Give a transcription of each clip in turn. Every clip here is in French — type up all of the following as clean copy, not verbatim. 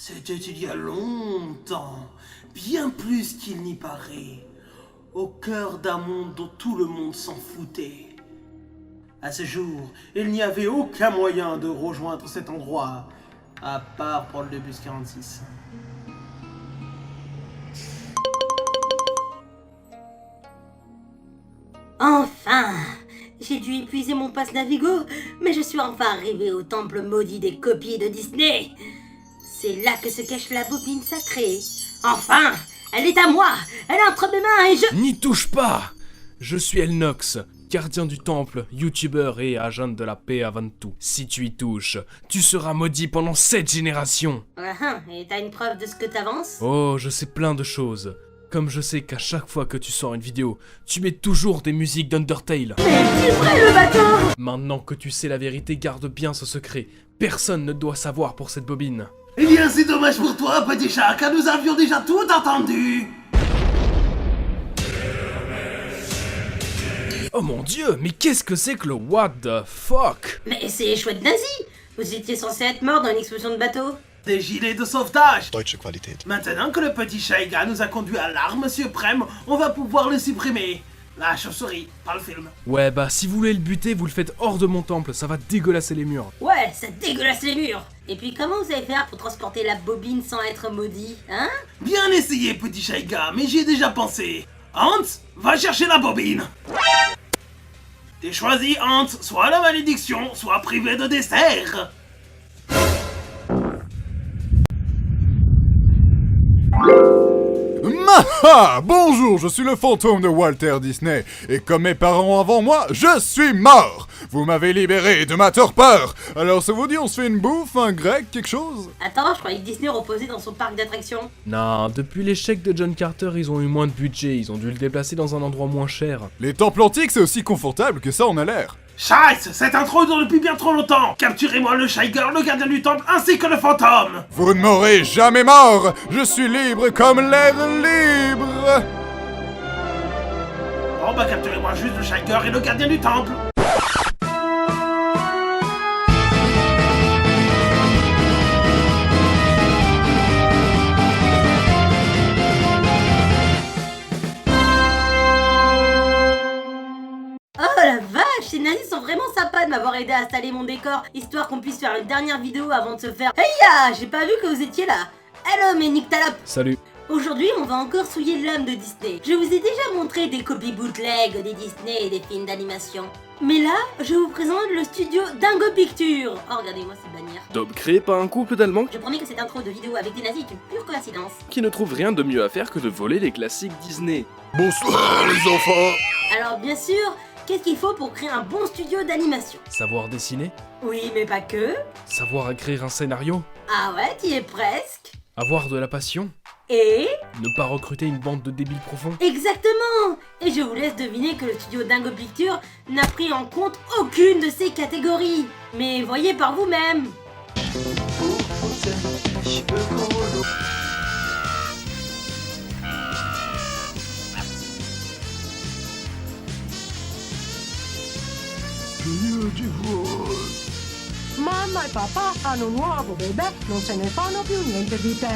C'était il y a longtemps, bien plus qu'il n'y paraît, au cœur d'un monde dont tout le monde s'en foutait. À ce jour, il n'y avait aucun moyen de rejoindre cet endroit, à part prendre le bus 46. Enfin! J'ai dû épuiser mon passe Navigo, mais je suis enfin arrivé au temple maudit des copies de Disney. C'est là que se cache la bobine sacrée. Enfin! Elle est à moi! Elle est entre mes mains et je... N'y touche pas! Je suis Elnox, gardien du temple, youtubeur et agent de la paix avant tout. Si tu y touches, tu seras maudit pendant 7 générations. Et t'as une preuve de ce que t'avances? Oh, je sais plein de choses. Comme je sais qu'à chaque fois que tu sors une vidéo, tu mets toujours des musiques d'Undertale. Mais c'est vrai le bâtard! Maintenant que tu sais la vérité, garde bien ce secret. Personne ne doit savoir pour cette bobine. Eh bien, c'est dommage pour toi, petit chat, car nous avions déjà tout entendu. Oh mon dieu, mais qu'est-ce que c'est que le what the fuck? Mais c'est chouette nazi! Vous étiez censé être mort dans une explosion de bateau. Des gilets de sauvetage. Deutsche Qualität. Maintenant que le petit Shaiga nous a conduit à l'arme suprême, on va pouvoir le supprimer. La chauve-souris, pas le film. Ouais bah si vous voulez le buter, vous le faites hors de mon temple, ça va dégueulasser les murs. Ouais, ça dégueulasse les murs! Et puis comment vous allez faire pour transporter la bobine sans être maudit, hein? Bien essayé, petit Shaiga, mais j'y ai déjà pensé. Hans, va chercher la bobine. T'es choisi, Hans, soit la malédiction, soit privé de dessert. Maha! Bonjour, je suis le fantôme de Walter Disney, et comme mes parents avant moi, je suis mort! Vous m'avez libéré de ma torpeur! Alors ça vous dit on se fait une bouffe, un grec, quelque chose? Attends, je croyais que Disney reposait dans son parc d'attractions. Non, depuis l'échec de John Carter, ils ont eu moins de budget, ils ont dû le déplacer dans un endroit moins cher. Les temples antiques c'est aussi confortable que ça en a l'air. Scheiße, cette intro dure depuis bien trop longtemps. Capturez-moi le Shaiga, le gardien du temple, ainsi que le fantôme. Vous ne m'aurez jamais mort! Je suis libre comme l'air libre! Bon bah capturez-moi juste le Shaiga et le gardien du temple. Oh la vache, ces nazis sont vraiment sympas de m'avoir aidé à installer mon décor, histoire qu'on puisse faire une dernière vidéo avant de se faire... Hey ya, j'ai pas vu que vous étiez là. Hello mes nyctalopes. Salut. Aujourd'hui, on va encore souiller l'âme de Disney. Je vous ai déjà montré des copies bootleg des Disney et des films d'animation. Mais là, je vous présente le studio Dingo Pictures. Oh, regardez-moi ces bannières. Dôme créé par un couple d'Allemands Je promets que cette intro de vidéo avec des nazis est une pure coïncidence. qui ne trouvent rien de mieux à faire que de voler les classiques Disney. Bonsoir les enfants! Alors bien sûr, qu'est-ce qu'il faut pour créer un bon studio d'animation? Savoir dessiner? Oui, mais pas que. Savoir écrire un scénario? Ah ouais, t'y es presque. Avoir de la passion? Et... Ne pas recruter une bande de débiles profonds? Exactement! Et je vous laisse deviner que le studio Dingo Pictures n'a pris en compte aucune de ces catégories. Mais voyez par vous-même. Mamma e papà hanno un nuovo bebè, non se ne fanno più niente di te.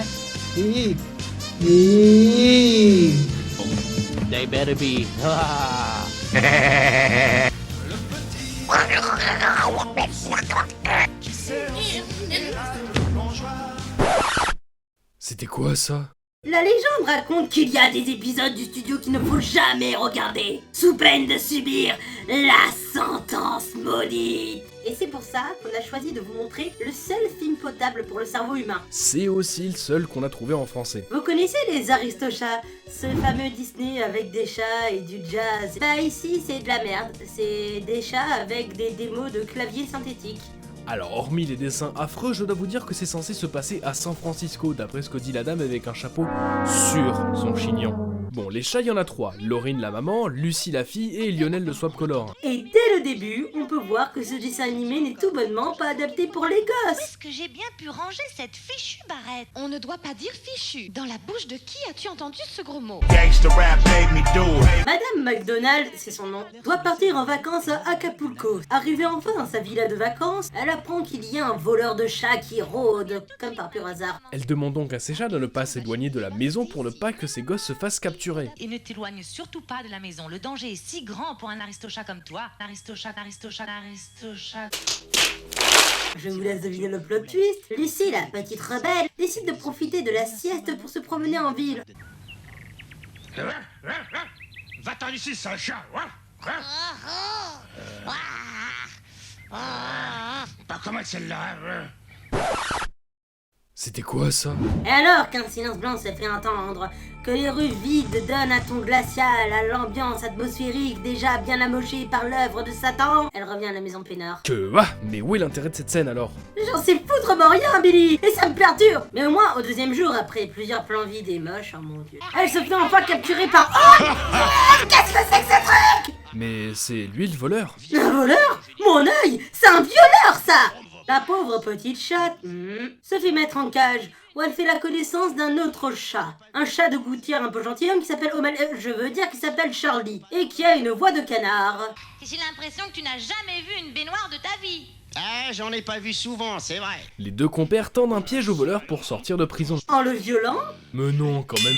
They better be. C'était quoi ça? La légende raconte qu'il y a des épisodes du studio qu'il ne faut jamais regarder, sous peine de subir la sentence maudite. Et c'est pour ça qu'on a choisi de vous montrer le seul film potable pour le cerveau humain. C'est aussi le seul qu'on a trouvé en français. Vous connaissez les Aristochats, ce fameux Disney avec des chats et du jazz? Bah ici c'est de la merde, c'est des chats avec des démos de clavier synthétique. Alors hormis les dessins affreux, je dois vous dire que c'est censé se passer à San Francisco, d'après ce que dit la dame avec un chapeau sur son chignon. Bon, les chats, il y en a 3. Laurine la maman, Lucie la fille et Lionel le swap color. Et dès le début, on peut voir que ce dessin animé n'est tout bonnement pas adapté pour les Où gosses. est-ce que j'ai bien pu ranger cette fichue barrette? On ne doit pas dire fichu. Dans la bouche de qui as-tu entendu ce gros mot? Madame McDonald, c'est son nom, doit partir en vacances à Acapulco. Arrivée enfin à sa villa de vacances, elle apprend qu'il y a un voleur de chats qui rôde, comme par pur hasard. Elle demande donc à ses chats de ne pas s'éloigner de la maison pour ne pas que ses gosses se fassent capturer. Et ne t'éloigne surtout pas de la maison. Le danger est si grand pour un aristochat comme toi. Aristochat. Je vous laisse deviner le plot twist. Lucie, la petite rebelle, décide de profiter de la sieste pour se promener en ville. Va-t'en ici, sale chat. Pas comme celle-là. C'était quoi ça? Et alors qu'un silence blanc se fait entendre, que les rues vides donnent un ton glacial à l'ambiance atmosphérique déjà bien amochée par l'œuvre de Satan, elle revient à la maison peinard. Mais où est l'intérêt de cette scène alors? J'en sais foutrement rien, Billy, et ça me perturbe. Mais au moins, au deuxième jour, après plusieurs plans vides et moches, oh mon dieu, elle se fait enfin capturer par... Oh qu'est-ce que c'est que ce truc? Mais c'est lui le voleur. Un voleur? Mon œil, c'est un violeur, ça! La pauvre petite chatte se fait mettre en cage, où elle fait la connaissance d'un autre chat. Un chat de gouttière un peu gentilhomme qui s'appelle qui s'appelle Charlie, et qui a une voix de canard. J'ai l'impression que tu n'as jamais vu une baignoire de ta vie. Ah, j'en ai pas vu souvent, c'est vrai. Les deux compères tendent un piège au voleur pour sortir de prison. En le violant, Mais non, quand même.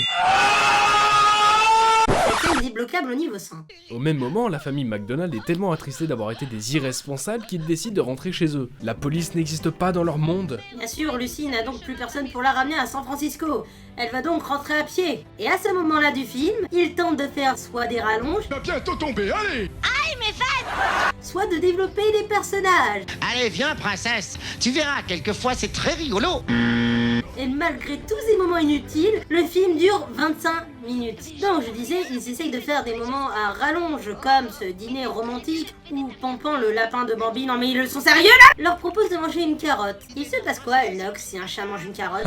c'était débloquable au niveau 100. Au même moment, la famille McDonald est tellement attristée d'avoir été des irresponsables qu'ils décident de rentrer chez eux. La police n'existe pas dans leur monde. Bien sûr, Lucie n'a donc plus personne pour la ramener à San Francisco. Elle va donc rentrer à pied. Et à ce moment-là du film, il tente de faire soit des rallonges, Va bientôt tomber, allez! soit de développer les personnages. Allez, viens, princesse. Tu verras, quelquefois, c'est très rigolo. Et malgré tous ces moments inutiles, le film dure 25 minutes. Donc je disais, ils essayent de faire des moments à rallonge, comme ce dîner romantique où Pampan, le lapin de Bambi, non mais ils sont sérieux là, leur propose de manger une carotte. Il se passe quoi, Enoch, si un chat mange une carotte?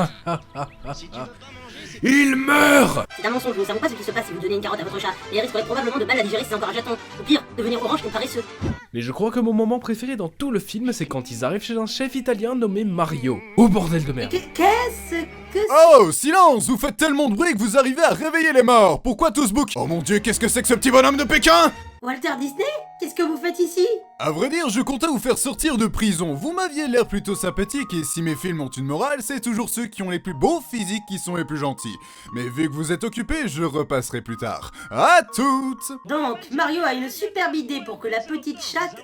Il meurt! C'est un mensonge, nous ne savons pas ce qui se passe si vous donnez une carotte à votre chat. Et il risquerait probablement de mal à digérer si c'est encore un chaton. Ou pire, devenir orange et paresseux. Mais je crois que mon moment préféré dans tout le film, c'est quand ils arrivent chez un chef italien nommé Mario. Oh bordel de merde! Qu'est-ce que c'est? Oh, silence! Vous faites tellement de bruit que vous arrivez à réveiller les morts! Pourquoi tout ce bouc? Oh mon dieu, qu'est-ce que c'est que ce petit bonhomme de Pékin? Walter Disney? Qu'est-ce que vous faites ici? À vrai dire, je comptais vous faire sortir de prison. Vous m'aviez l'air plutôt sympathique et si mes films ont une morale, c'est toujours ceux qui ont les plus beaux physiques qui sont les plus gentils. Mais vu que vous êtes occupés, je repasserai plus tard. À toutes! Donc, Mario a une superbe idée pour que la petite chatte,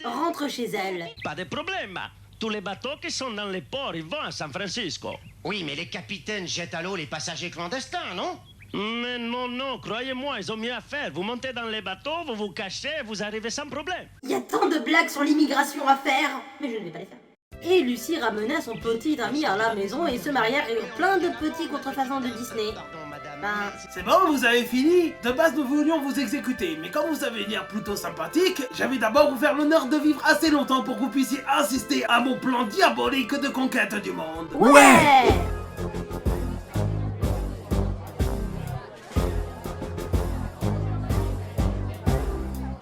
rentre chez elle. Pas de problème. Tous les bateaux qui sont dans les ports, ils vont à San Francisco. Oui, mais les capitaines jettent à l'eau les passagers clandestins, non? Mais non, croyez-moi, ils ont mieux à faire. Vous montez dans les bateaux, vous vous cachez, vous arrivez sans problème. Il y a tant de blagues sur l'immigration à faire, mais je ne vais pas les faire. Et Lucie ramena son petit ami à la maison et se marièrent et eurent plein de petits contrefaçons de Disney. Ben, C'est bon, vous avez fini? De base, nous voulions vous exécuter, mais comme vous avez l'air plutôt sympathique, j'avais d'abord vous faire l'honneur de vivre assez longtemps pour que vous puissiez assister à mon plan diabolique de conquête du monde. ouais.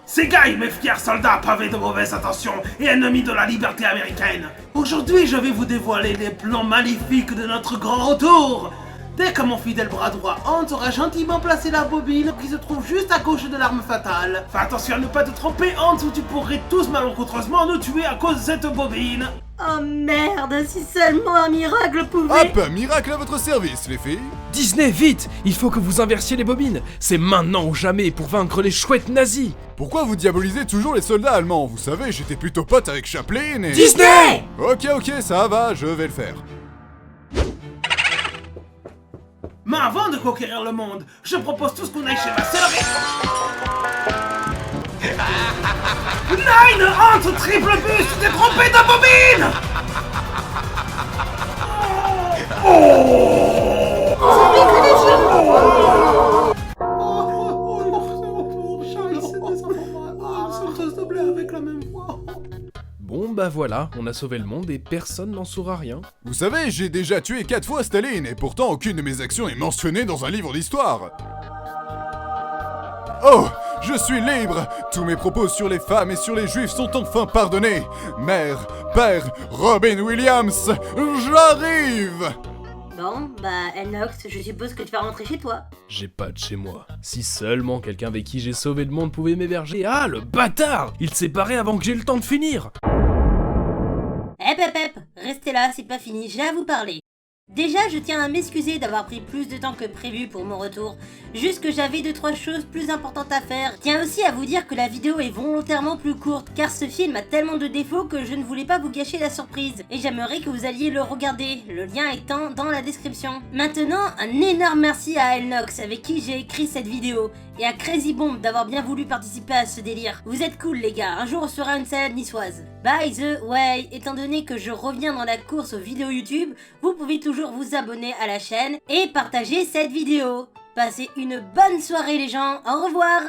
Ces gars, mes fiers soldats pavés de mauvaises intentions et ennemis de la liberté américaine. Aujourd'hui, je vais vous dévoiler les plans maléfiques de notre grand retour. Dès que mon fidèle bras droit Hans aura gentiment placé la bobine qui se trouve juste à gauche de l'arme fatale. Fais attention à ne pas te tromper, Hans, ou tu pourrais tous malencontreusement nous tuer à cause de cette bobine. Oh merde, si seulement un miracle pouvait... Hop, miracle à votre service, les filles. Disney, vite! Il faut que vous inversiez les bobines! C'est maintenant ou jamais pour vaincre les chouettes nazis! Pourquoi vous diabolisez toujours les soldats allemands? Vous savez, j'étais plutôt pote avec Chaplin et... Disney! Ok, ça va, je vais le faire. Mais avant de conquérir le monde, je propose tous qu'on aille chez ma sœur et... Nine, Hans, triple bus, tu t'es trompé de bobine! Bon bah voilà, on a sauvé le monde et personne n'en saura rien. Vous savez, j'ai déjà tué 4 fois Staline et pourtant aucune de mes actions est mentionnée dans un livre d'histoire. Oh, je suis libre. Tous mes propos sur les femmes et sur les juifs sont enfin pardonnés. Mère, père, Robin Williams, j'arrive. Bon, bah, Elnox, je suppose que tu vas rentrer chez toi. J'ai pas de chez moi. Si seulement quelqu'un avec qui j'ai sauvé le monde pouvait m'héberger. Ah, le bâtard! Il s'est barré avant que j'ai le temps de finir! Hep, restez là, c'est pas fini, j'ai à vous parler. Déjà, je tiens à m'excuser d'avoir pris plus de temps que prévu pour mon retour. Juste que j'avais 2-3 choses plus importantes à faire. Je tiens aussi à vous dire que la vidéo est volontairement plus courte, car ce film a tellement de défauts que je ne voulais pas vous gâcher la surprise. Et j'aimerais que vous alliez le regarder, le lien étant dans la description. Maintenant, un énorme merci à Elnox avec qui j'ai écrit cette vidéo, et à Crazy Bomb d'avoir bien voulu participer à ce délire. Vous êtes cool les gars, un jour on sera une salade niçoise. By the way, étant donné que je reviens dans la course aux vidéos YouTube, vous pouvez toujours vous abonner à la chaîne et partager cette vidéo. Passez une bonne soirée les gens, au revoir.